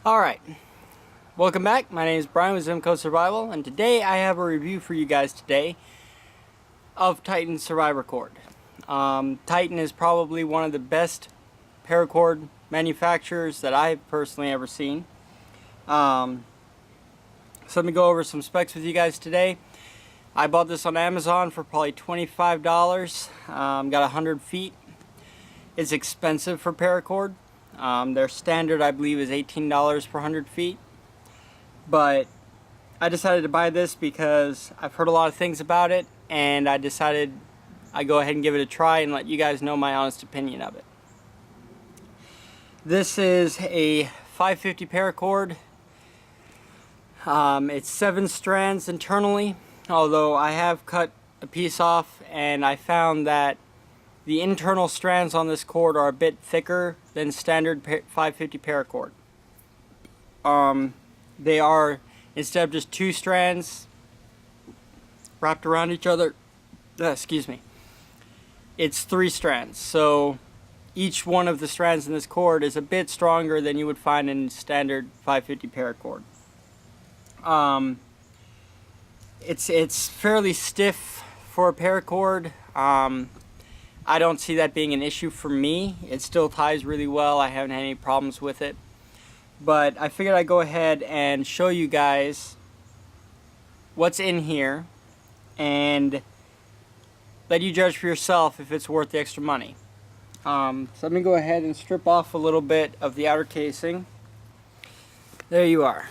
Alright, welcome back. My name is Brian with Zimco Survival, and today I have a review for you guys today of Teton Paracord. Teton is probably one of the best paracord manufacturers that I've personally ever seen. So let me go over some specs with you guys today. I bought this on Amazon for probably $25. Got 100 feet. It's expensive for paracord. Their standard, I believe, is $18 per 100 feet. But I decided to buy this because I've heard a lot of things about it, and I decided I'd go ahead and give it a try and let you guys know my honest opinion of it. This is a 550 paracord. It's 7 strands internally, although I have cut a piece off and I found that the internal strands on this cord are a bit thicker than standard 550 paracord. They are, instead of just 2 strands wrapped around each other, excuse me, it's 3 strands. So each one of the strands in this cord is a bit stronger than you would find in standard 550 paracord. It's fairly stiff for a paracord. I don't see that being an issue for me. It still ties really well. I haven't had any problems with it. But I figured I'd go ahead and show you guys what's in here and let you judge for yourself if it's worth the extra money. So let me go ahead and strip off a little bit of the outer casing. There you are.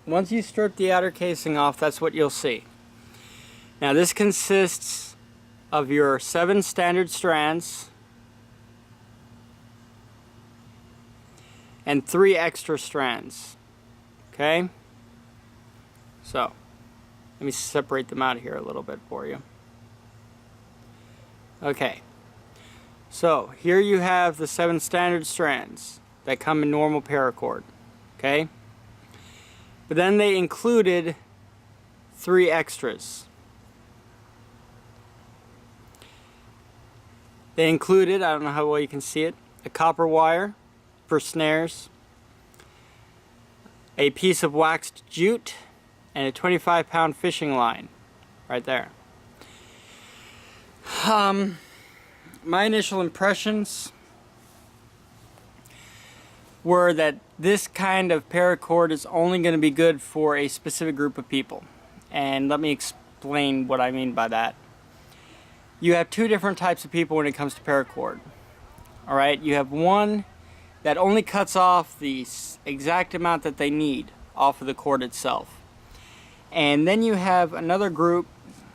Once you strip the outer casing off, that's what you'll see. Now this consists of your 7 standard strands and 3 extra strands. Okay? So, let me separate them out here a little bit for you. Okay. So, here you have the 7 standard strands that come in normal paracord. Okay? But then they included 3 extras. They included, I don't know how well you can see it, a copper wire for snares, a piece of waxed jute, and a 25-pound fishing line right there. My initial impressions were that this kind of paracord is only going to be good for a specific group of people. And let me explain what I mean by that. You have 2 different types of people when it comes to paracord. Alright, you have one that only cuts off the exact amount that they need off of the cord itself. And then you have another group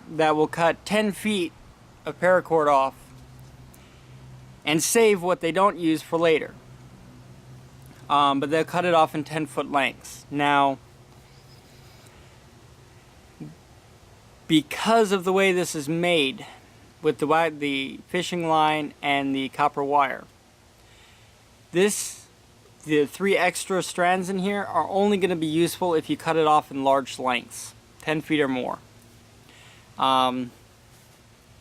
that will cut 10 feet of paracord off and save what they don't use for later. But they'll cut it off in 10-foot lengths. Now, because of the way this is made, with the fishing line and the copper wire, the 3 extra strands in here are only going to be useful if you cut it off in large lengths, 10 feet or more. If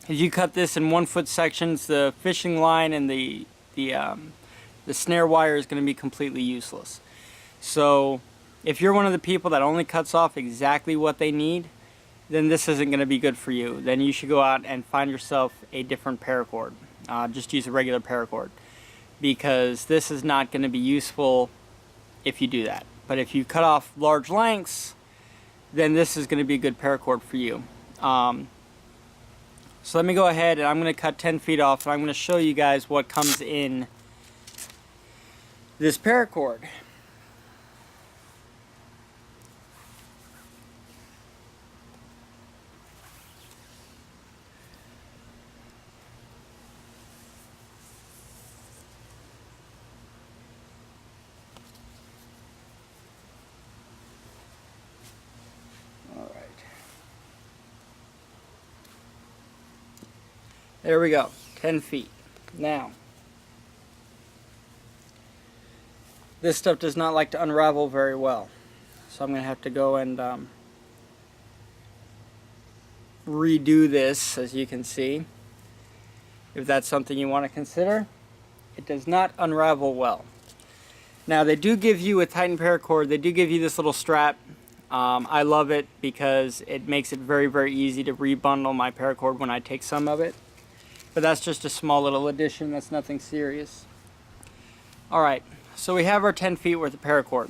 you cut this in 1-foot sections, the fishing line and the snare wire is going to be completely useless. So if you're one of the people that only cuts off exactly what they need, then this isn't going to be good for you. Then you should go out and find yourself a different paracord. Just use a regular paracord, because this is not going to be useful if you do that. But if you cut off large lengths, then this is going to be a good paracord for you. So let me go ahead and I'm going to cut 10 feet off, and I'm going to show you guys what comes in this paracord. There we go, 10 feet. Now, this stuff does not like to unravel very well, so I'm going to have to go and redo this, as you can see, if that's something you want to consider. It does not unravel well. Now they do give you, with Titan Paracord, they do give you this little strap. I love it because it makes it very, very easy to rebundle my paracord when I take some of it. But that's just a small little addition, that's nothing serious. Alright, so we have our 10 feet worth of paracord.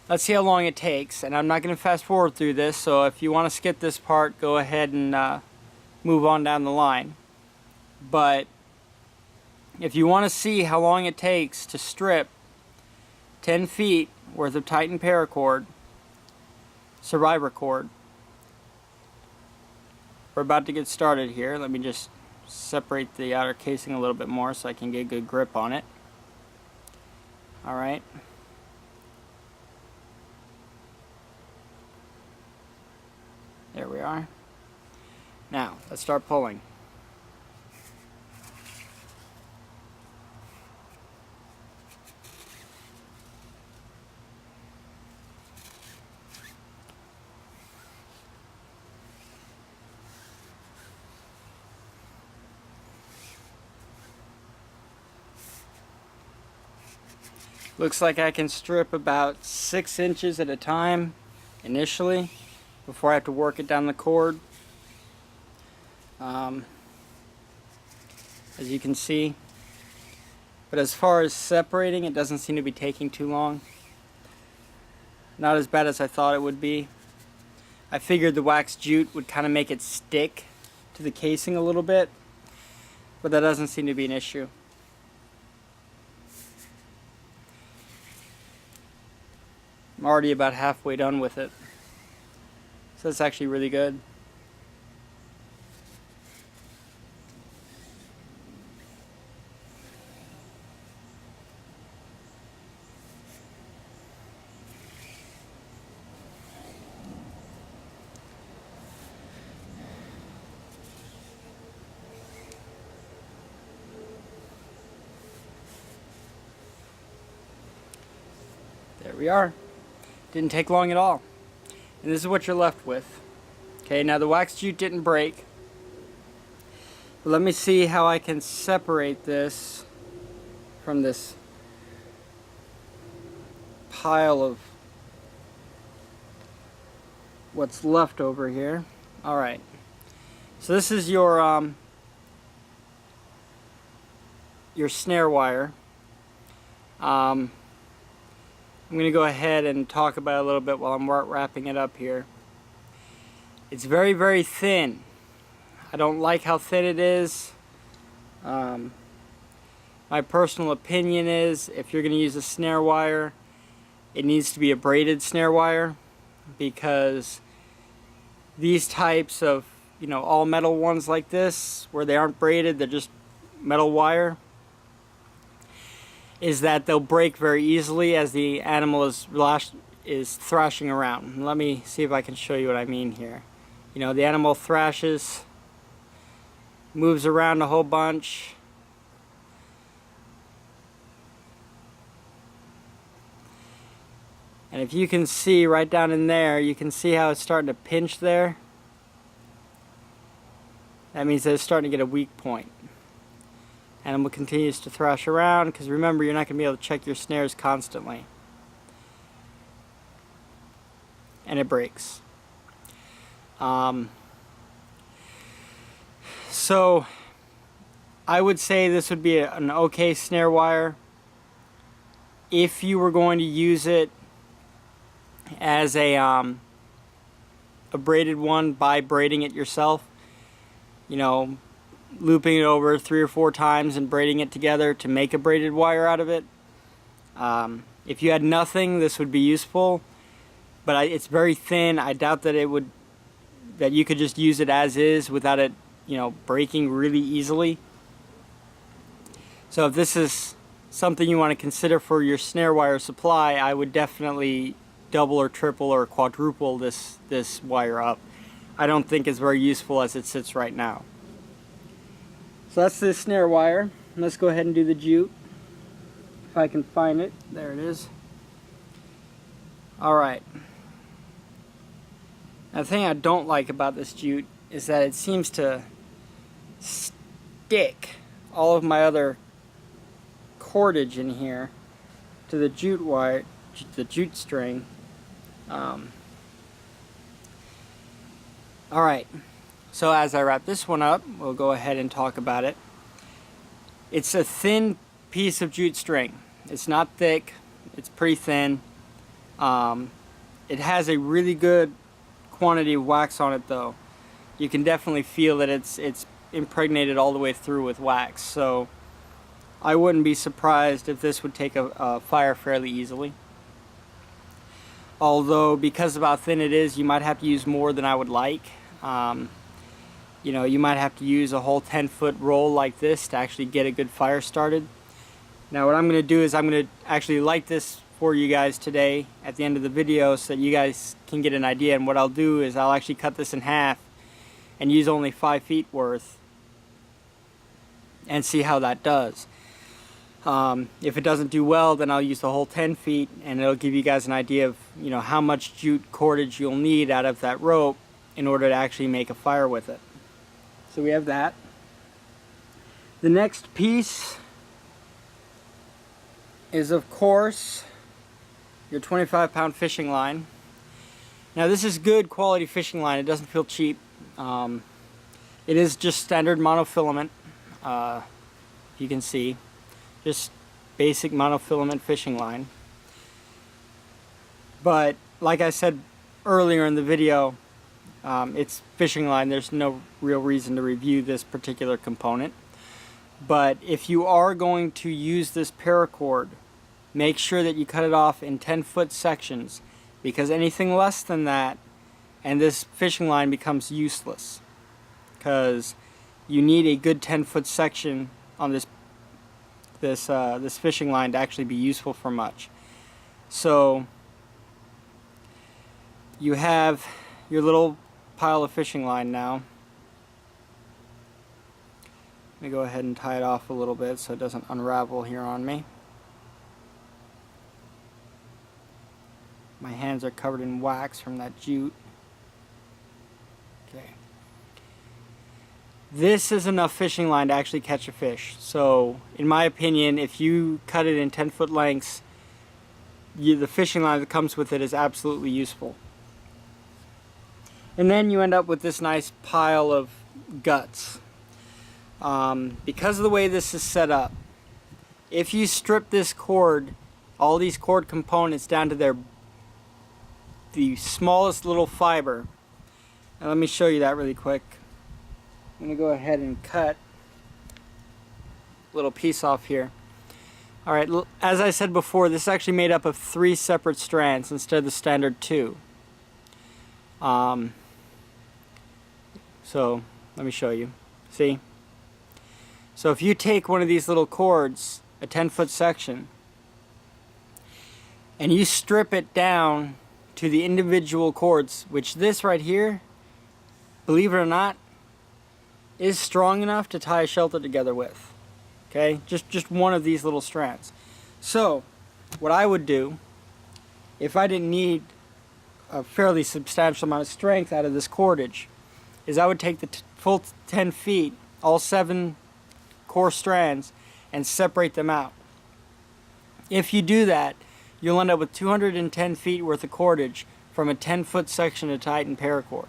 Let's see how long it takes, and I'm not going to fast forward through this, so if you want to skip this part, go ahead and move on down the line. But if you want to see how long it takes to strip 10 feet worth of Titan Paracord, Survivor cord, we're about to get started here. Let me just separate the outer casing a little bit more so I can get a good grip on it. Alright. There we are. Now, let's start pulling. Looks like I can strip about 6 inches at a time initially before I have to work it down the cord. As you can see. But as far as separating, it doesn't seem to be taking too long. Not as bad as I thought it would be. I figured the wax jute would kind of make it stick to the casing a little bit, but that doesn't seem to be an issue. I'm already about halfway done with it. So that's actually really good. There we are. Didn't take long at all. And this is what you're left with. Okay, now the wax jute didn't break. But let me see how I can separate this from this pile of what's left over here. Alright. So this is your snare wire. I'm going to go ahead and talk about it a little bit while I'm wrapping it up here. It's very, very thin. I don't like how thin it is. My personal opinion is if you're going to use a snare wire, it needs to be a braided snare wire, because these types of, all metal ones like this, where they aren't braided, they're just metal wire, is that they'll break very easily as the animal is thrashing around. Let me see if I can show you what I mean here. The animal thrashes, moves around a whole bunch. And if you can see right down in there, you can see how it's starting to pinch there. That means that it's starting to get a weak point. Animal continues to thrash around, because remember, you're not going to be able to check your snares constantly. And it breaks. So I would say this would be an okay snare wire if you were going to use it as a braided one by braiding it yourself. Looping it over 3 or 4 times and braiding it together to make a braided wire out of it. If you had nothing, this would be useful, but it's very thin. I doubt that that you could just use it as is without it, breaking really easily. So if this is something you want to consider for your snare wire supply, I would definitely double or triple or quadruple this wire up. I don't think it's very useful as it sits right now. So that's the snare wire. Let's go ahead and do the jute. If I can find it. There it is. Alright. Now the thing I don't like about this jute is that it seems to stick all of my other cordage in here to the jute wire, the jute string. Alright, so as I wrap this one up, we'll go ahead and talk about it. It's a thin piece of jute string. It's not thick, it's pretty thin. It has a really good quantity of wax on it though. You can definitely feel that it's impregnated all the way through with wax, so I wouldn't be surprised if this would take a fire fairly easily. Although, because of how thin it is, you might have to use more than I would like. You know, you might have to use a whole 10-foot roll like this to actually get a good fire started. Now what I'm going to do is I'm going to actually light this for you guys today at the end of the video so that you guys can get an idea. And what I'll do is I'll actually cut this in half and use only 5 feet worth and see how that does. If it doesn't do well, then I'll use the whole 10 feet, and it'll give you guys an idea of, you know, how much jute cordage you'll need out of that rope in order to actually make a fire with it. So we have that. The next piece is, of course, your 25-pound fishing line. Now this is good quality fishing line. It doesn't feel cheap. It is just standard monofilament. You can see, just basic monofilament fishing line. But like I said earlier in the video, it's fishing line. There's no real reason to review this particular component. But if you are going to use this paracord, make sure that you cut it off in 10-foot sections, because anything less than that and this fishing line becomes useless, because you need a good 10-foot section on this fishing line to actually be useful for much. So you have your little pile of fishing line now. Let me go ahead and tie it off a little bit so it doesn't unravel here on me. My hands are covered in wax from that jute. Okay. This is enough fishing line to actually catch a fish. So, in my opinion, if you cut it in 10-foot lengths, the fishing line that comes with it is absolutely useful. And then you end up with this nice pile of guts. Because of the way this is set up, if you strip this cord, all these cord components down to the smallest little fiber, and let me show you that really quick. I'm going to go ahead and cut a little piece off here. Alright, as I said before, this is actually made up of 3 separate strands instead of the standard 2. So, let me show you. See? So if you take one of these little cords, a 10-foot section, and you strip it down to the individual cords, which this right here, believe it or not, is strong enough to tie a shelter together with. Okay, just one of these little strands. So what I would do, if I didn't need a fairly substantial amount of strength out of this cordage, is I would take the full 10 feet, all 7 core strands, and separate them out. If you do that, you'll end up with 210 feet worth of cordage from a 10-foot section of Teton paracord,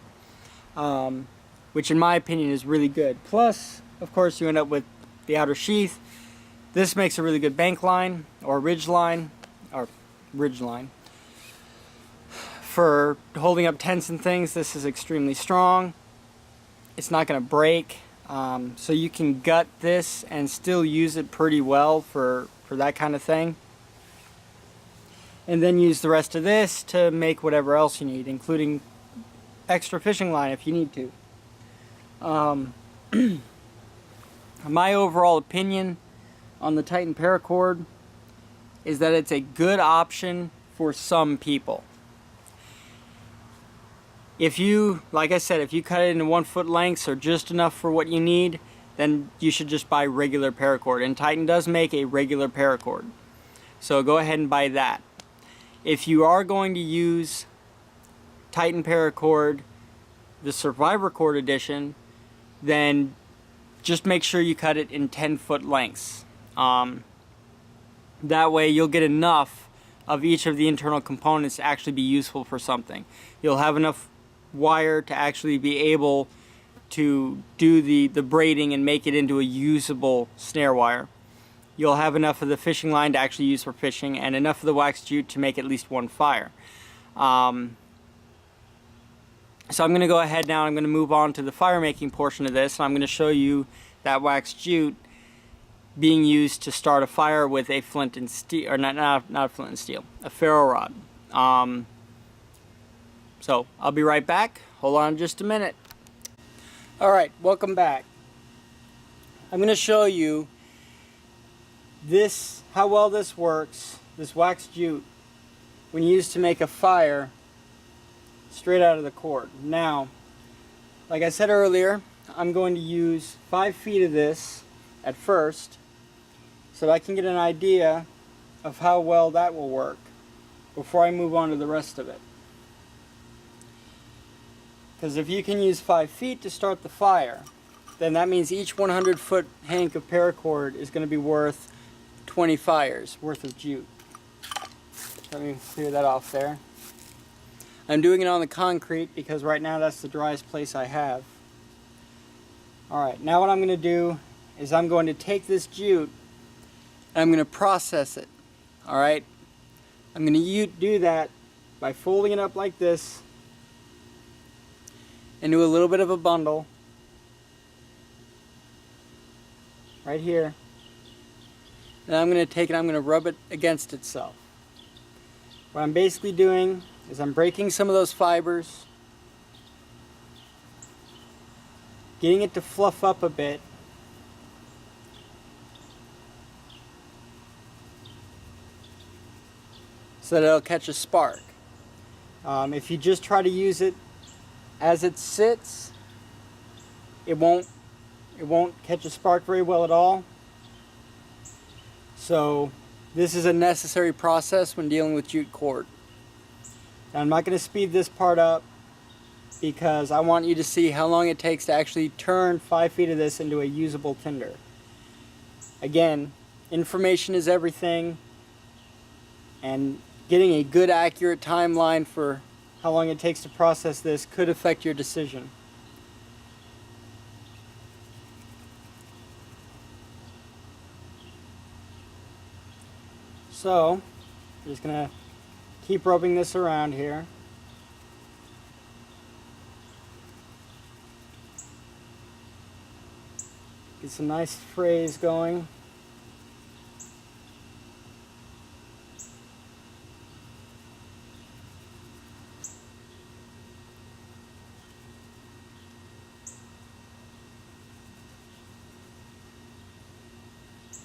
which in my opinion is really good. Plus, of course, you end up with the outer sheath. This makes a really good bank line or ridge line, for holding up tents and things. This is extremely strong. It's not going to break, so you can gut this and still use it pretty well for that kind of thing. And then use the rest of this to make whatever else you need, including extra fishing line if you need to. My overall opinion on the Teton paracord is that it's a good option for some people. If you, like I said, if you cut it into 1-foot lengths or just enough for what you need, then you should just buy regular paracord. And Teton does make a regular paracord, so go ahead and buy that. If you are going to use Teton paracord, the Survivor Cord edition, then just make sure you cut it in 10-foot lengths. That way you'll get enough of each of the internal components to actually be useful for something. You'll have enough wire to actually be able to do the braiding and make it into a usable snare wire. You'll have enough of the fishing line to actually use for fishing, and enough of the wax jute to make at least one fire. So I'm going to go ahead now, I'm going to move on to the fire making portion of this, and I'm going to show you that wax jute being used to start a fire with a flint and steel, or not a flint and steel, a ferro rod. So I'll be right back. Hold on just a minute. Alright, welcome back. I'm going to show you how well this works, this wax jute, when used to make a fire straight out of the cord. Now, like I said earlier, I'm going to use 5 feet of this at first so that I can get an idea of how well that will work before I move on to the rest of it. Because if you can use 5 feet to start the fire, then that means each 100-foot hank of paracord is going to be worth 20 fires worth of jute. Let me clear that off there. I'm doing it on the concrete because right now that's the driest place I have. Alright, now what I'm going to do is I'm going to take this jute and I'm going to process it. Alright, I'm going to do that by folding it up like this into a little bit of a bundle right here. Then I'm going to take it, I'm going to rub it against itself. What I'm basically doing is I'm breaking some of those fibers, getting it to fluff up a bit, so that it'll catch a spark. If you just try to use it as it sits, it won't catch a spark very well at all. So this is a necessary process when dealing with jute cord. Now, I'm not going to speed this part up because I want you to see how long it takes to actually turn 5 feet of this into a usable tinder. Again, information is everything, and getting a good accurate timeline for how long it takes to process this could affect your decision. So, I'm just going to keep rubbing this around here. Get some nice frays going.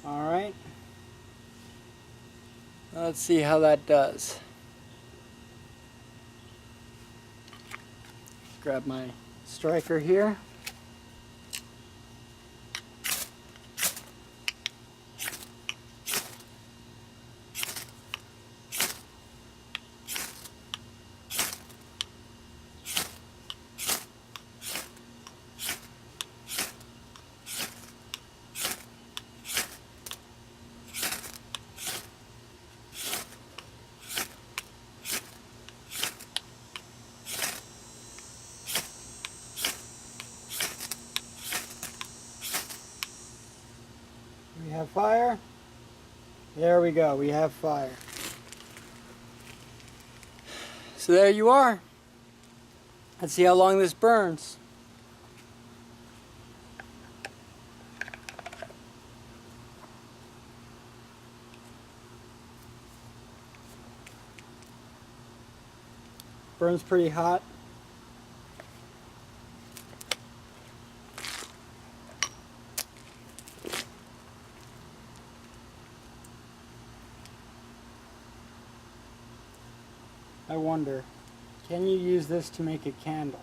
All right. Let's see how that does. Grab my striker here. We have fire. There we go, we have fire. So there you are. Let's see how long this burns. Burns pretty hot. I wonder, can you use this to make a candle?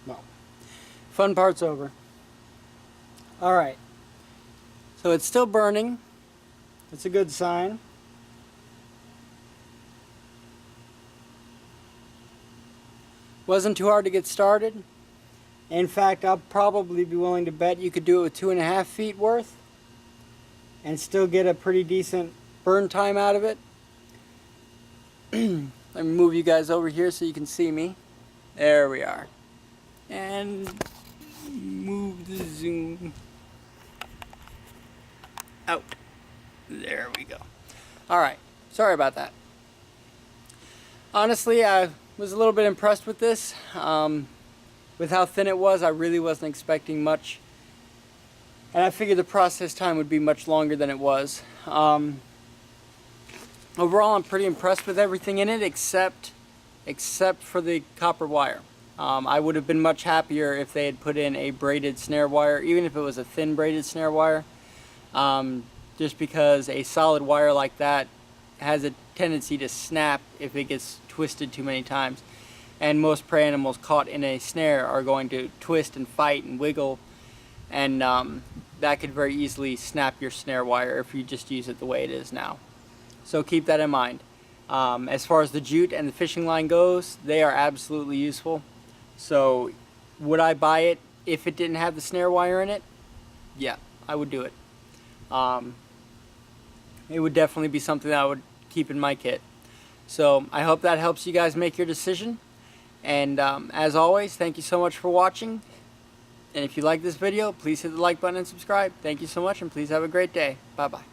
No. Fun part's over. Alright. So it's still burning. It's a good sign. Wasn't too hard to get started. In fact, I'll probably be willing to bet you could do it with 2.5 feet worth and still get a pretty decent burn time out of it. Let me move you guys over here so you can see me. There we are. And move the zoom out. There we go. Alright, sorry about that. Honestly, I was a little bit impressed with this. With how thin it was, I really wasn't expecting much. And I figured the process time would be much longer than it was. Overall, I'm pretty impressed with everything in it except for the copper wire. I would have been much happier if they had put in a braided snare wire, even if it was a thin braided snare wire. Just because a solid wire like that has a tendency to snap if it gets twisted too many times. And most prey animals caught in a snare are going to twist and fight and wiggle, and that could very easily snap your snare wire if you just use it the way it is now. So keep that in mind. As far as the jute and the fishing line goes, they are absolutely useful. So would I buy it if it didn't have the snare wire in it? Yeah, I would do it. It would definitely be something that I would keep in my kit. So I hope that helps you guys make your decision. And as always, thank you so much for watching. And if you like this video, please hit the like button and subscribe. Thank you so much, and please have a great day. Bye-bye.